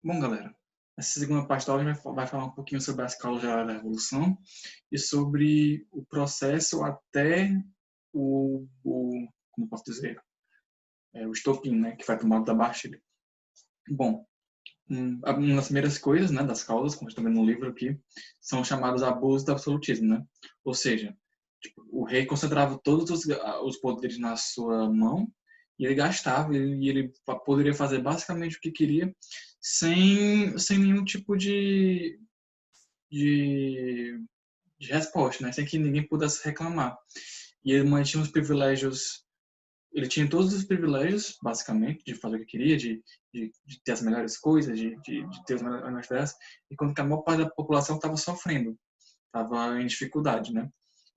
Bom, galera, essa segunda parte da aula a gente vai falar um pouquinho sobre as causas da Revolução e sobre o processo até como posso dizer, o estopim, né, que foi a tomada da Bastilha. Bom, uma das primeiras coisas, né, das causas, como estão vendo no livro aqui, são chamados abusos do absolutismo, né? Ou seja, tipo, o rei concentrava todos os poderes na sua mão e ele gastava, e ele poderia fazer basicamente o que queria sem nenhum tipo de, de resposta, né? Sem que ninguém pudesse reclamar. E ele mantinha os privilégios, ele tinha todos os privilégios, basicamente, de fazer o que queria, de ter as melhores coisas, de ter as melhores peças, e quando a maior parte da população estava sofrendo, estava em dificuldade, né?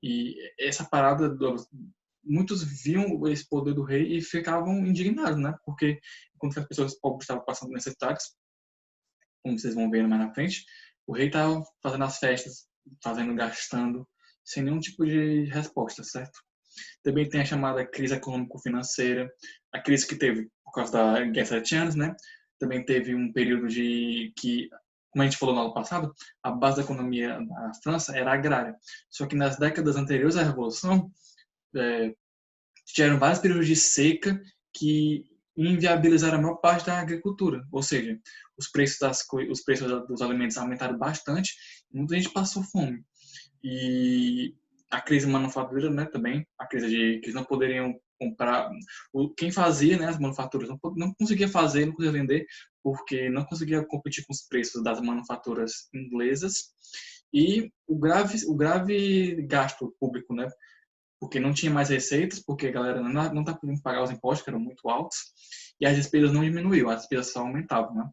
E essa parada, muitos viam esse poder do rei e ficavam indignados, né? Porque enquanto as pessoas pobres estavam passando necessidades, como vocês vão ver mais na frente, o rei estava fazendo as festas, fazendo, gastando, sem nenhum tipo de resposta, certo? Também tem a chamada crise econômico-financeira, a crise que teve por causa da Guerra de Sete Anos, né? Também teve um período de que, como a gente falou no ano passado, a base da economia na França era agrária. Só que nas décadas anteriores à Revolução, é, tiveram vários períodos de seca que inviabilizaram a maior parte da agricultura. Ou seja, os preços dos alimentos aumentaram bastante, e muita gente passou fome. E a crise manufatureira, né, também, a crise de que eles não poderiam comprar, quem fazia, né, as manufaturas não conseguia fazer, não conseguia vender, porque não conseguia competir com os preços das manufaturas inglesas, e o grave gasto público, né, porque não tinha mais receitas, porque a galera não está podendo pagar os impostos, que eram muito altos, e as despesas não diminuíam, as despesas só aumentavam, né.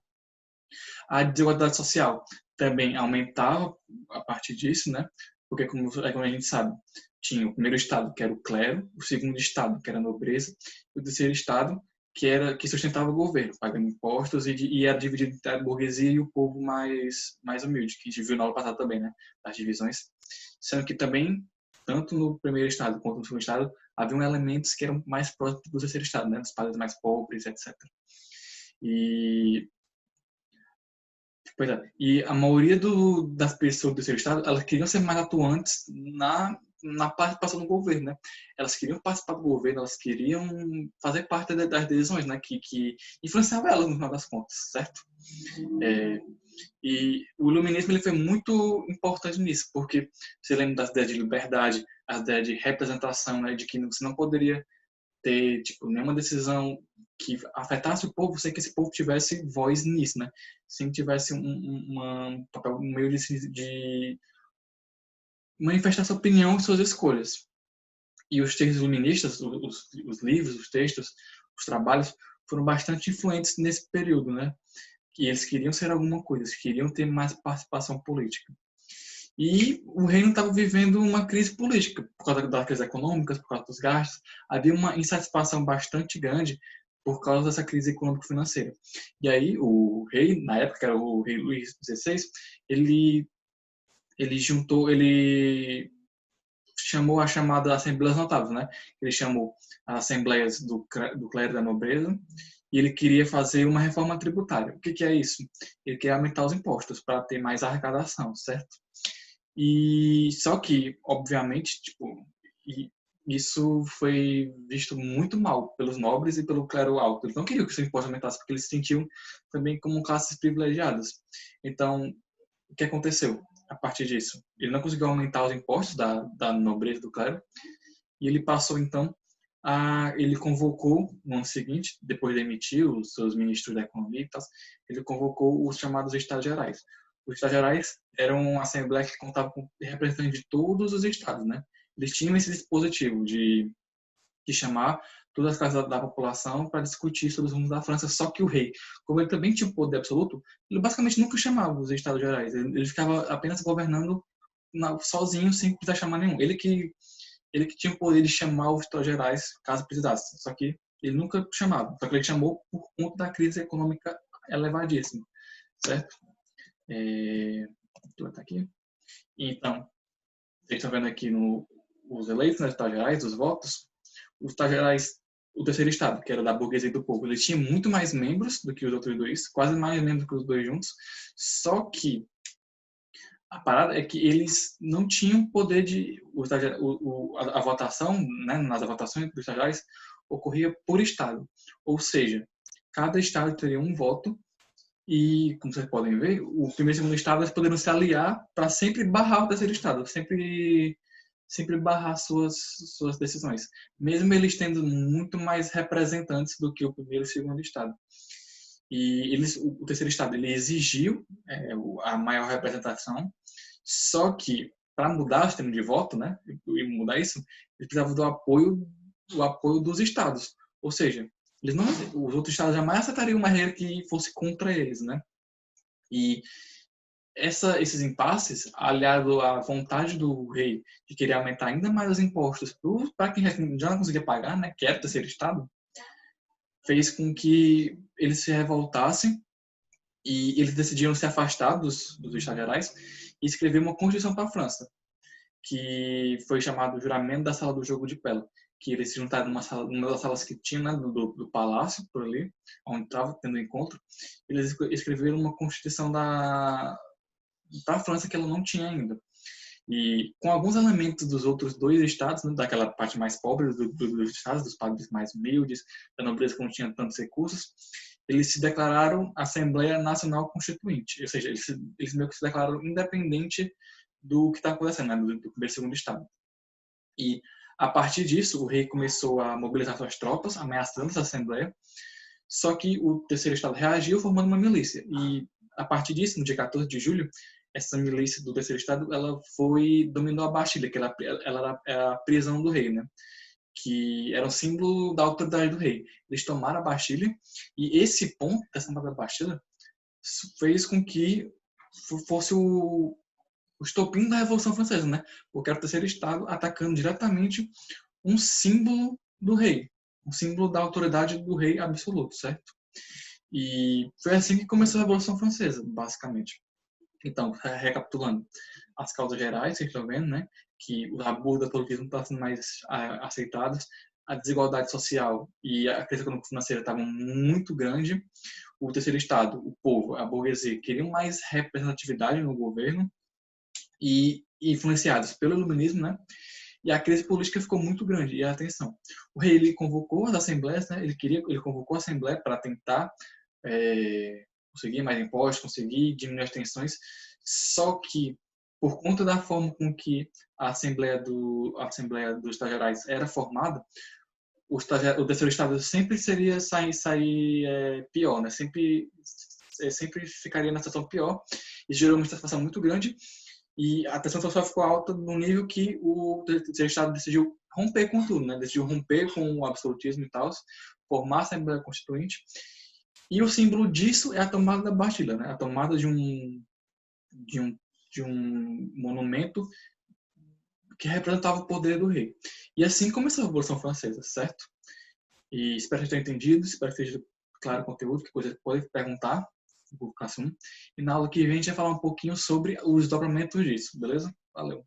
A desigualdade social também aumentava a partir disso, né? Porque, como a gente sabe, tinha o primeiro estado, que era o clero, o segundo estado, que era a nobreza, e o terceiro estado, que sustentava o governo, pagando impostos e era dividido entre a burguesia e o povo mais humilde, que a gente viu no ano passado também, né? As divisões. Sendo que também, tanto no primeiro estado quanto no segundo estado, haviam elementos que eram mais próximos do terceiro estado, né? Dos padres mais pobres, etc. E Pois é. E a maioria das pessoas do terceiro estado, elas queriam ser mais atuantes na participação do governo, né? Elas queriam participar do governo, elas queriam fazer parte das decisões, né? Que influenciavam elas no final das contas, certo? É, e o iluminismo ele foi muito importante nisso, porque você lembra das ideias de liberdade, as ideias de representação, né? De que você não poderia ter tipo nenhuma decisão que afetasse o povo sem que esse povo tivesse voz nisso, né? Sem que tivesse um papel um meio de manifestar sua opinião e suas escolhas. E os textos iluministas, os livros, os textos, os trabalhos foram bastante influentes nesse período, né? Que eles queriam ser alguma coisa, eles queriam ter mais participação política. E o reino estava vivendo uma crise política, por causa das crises econômicas, por causa dos gastos. Havia uma insatisfação bastante grande por causa dessa crise econômico-financeira. E aí o rei, na época, que era o rei Luís XVI, ele, ele chamou a chamada Assembleias Notáveis, né? Ele chamou as Assembleias do Clero da Nobreza e ele queria fazer uma reforma tributária. O que é isso? Ele queria aumentar os impostos para ter mais arrecadação, certo? E só que, obviamente, tipo, isso foi visto muito mal pelos nobres e pelo clero alto. Eles não queriam que o seu imposto aumentasse porque eles se sentiam também como classes privilegiadas. Então, o que aconteceu a partir disso? Ele não conseguiu aumentar os impostos da nobreza do clero e ele passou então ele convocou no ano seguinte, depois de emitir os seus ministros da economia e tal, ele convocou os chamados Estados Gerais. Os Estados Gerais eram uma assembleia que contava com representantes de todos os estados, né? Eles tinham esse dispositivo de chamar todas as classes da população para discutir sobre os rumos da França, só que o rei, como ele também tinha o poder absoluto, ele basicamente nunca chamava os Estados Gerais, ele ficava apenas governando sozinho, sem precisar chamar nenhum. Ele que tinha o poder de chamar os Estados Gerais caso precisasse, só que ele nunca chamava, só que ele chamou por conta da crise econômica elevadíssima, certo? Deixa eu botar aqui. Então, vocês estão vendo aqui os eleitos, né, os Estados Gerais, os votos. Os Estados Gerais, o terceiro estado, que era da burguesia e do povo, ele tinha muito mais membros do que os outros dois, quase mais membros que os dois juntos, só que a parada é que eles não tinham poder de... a votação, né, nas votações dos estagiários, ocorria por estado. Ou seja, cada estado teria um voto e, como vocês podem ver, o primeiro e segundo estado eles poderiam se aliar para sempre barrar o terceiro estado, sempre barrar suas decisões, mesmo eles tendo muito mais representantes do que o primeiro e segundo estado. E o terceiro estado ele exigiu a maior representação, só que para mudar o sistema de voto, né, e mudar isso, eles precisavam do apoio dos estados. Ou seja, os outros estados jamais aceitariam uma regra que fosse contra eles, né? E esses impasses, aliado à vontade do rei de querer aumentar ainda mais os impostos para quem já não conseguia pagar, né, que era o terceiro estado, fez com que eles se revoltassem e eles decidiram se afastar dos Estados Gerais e escrever uma constituição para a França, que foi chamado Juramento da Sala do Jogo de Pella, que eles se juntaram numa das salas que tinha, né, do palácio, por ali, onde estava tendo encontro. Eles escreveram uma constituição da França que ela não tinha ainda. E com alguns elementos dos outros dois estados, né, daquela parte mais pobre dos estados, dos padres mais humildes, da nobreza que não tinha tantos recursos, eles se declararam Assembleia Nacional Constituinte, ou seja, eles meio que se declararam independente do que está acontecendo, né, do primeiro e segundo estado. E a partir disso, o rei começou a mobilizar suas tropas, ameaçando essa Assembleia, só que o terceiro estado reagiu formando uma milícia. E a partir disso, no dia 14 de julho, essa milícia do terceiro estado, ela dominou a Bastilha, que ela era a prisão do rei, né? Que era um símbolo da autoridade do rei. Eles tomaram a Bastilha e esse ponto dessa tomada da Bastilha fez com que fosse o estopim da Revolução Francesa, né? Porque era o terceiro estado atacando diretamente um símbolo do rei, um símbolo da autoridade do rei absoluto, certo? E foi assim que começou a Revolução Francesa, basicamente. Então, recapitulando, as causas gerais, vocês estão vendo, né? Que o abuso da politismo está sendo mais aceitados, a desigualdade social e a crise econômico-financeira estavam muito grande, o terceiro estado, o povo, a burguesia, queriam mais representatividade no governo e influenciados pelo iluminismo, né? E a crise política ficou muito grande. E atenção, o rei ele convocou as assembleias, né? Ele convocou a assembleia para tentar conseguir mais impostos, conseguir diminuir as tensões. Só que por conta da forma com que a Assembleia dos Estados Gerais era formada, o terceiro estado sempre seria sair pior, né? Sempre ficaria na situação pior. Isso gerou uma satisfação muito grande e a tensão social ficou alta no nível que o terceiro estado decidiu romper com tudo, né? Decidiu romper com o absolutismo e tal, formar a Assembleia Constituinte. E o símbolo disso é a tomada da Bastilha, né? A tomada de um monumento que representava o poder do rei. E assim começou a Revolução Francesa, certo? E espero que tenham entendido, espero que esteja claro o conteúdo, que coisa podem perguntar no classe 1. E na aula que vem a gente vai falar um pouquinho sobre os desdobramentos disso, beleza? Valeu!